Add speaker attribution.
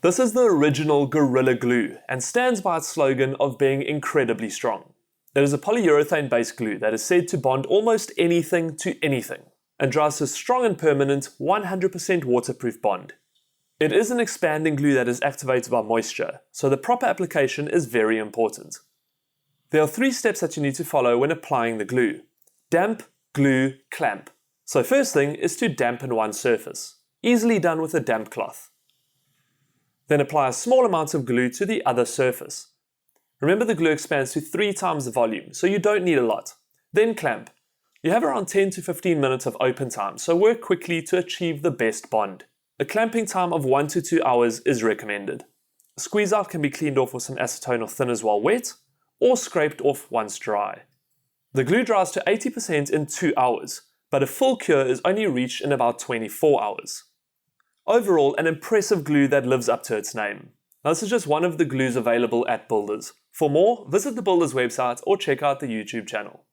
Speaker 1: This is the original Gorilla Glue and stands by its slogan of being incredibly strong. It is a polyurethane-based glue that is said to bond almost anything to anything and drives a strong and permanent 100% waterproof bond. It is an expanding glue that is activated by moisture, so the proper application is very important. There are 3 steps that you need to follow when applying the glue: damp, glue, clamp. So first thing is to dampen one surface, easily done with a damp cloth. Then apply a small amount of glue to the other surface. Remember, the glue expands to 3 times the volume, so you don't need a lot. Then clamp. You have around 10 to 15 minutes of open time, so work quickly to achieve the best bond. A clamping time of 1 to 2 hours is recommended. A squeeze out can be cleaned off with some acetone or thinners while wet, or scraped off once dry. The glue dries to 80% in 2 hours, but a full cure is only reached in about 24 hours. Overall, an impressive glue that lives up to its name. Now, this is just one of the glues available at Builders. For more, visit the Builders website or check out the YouTube channel.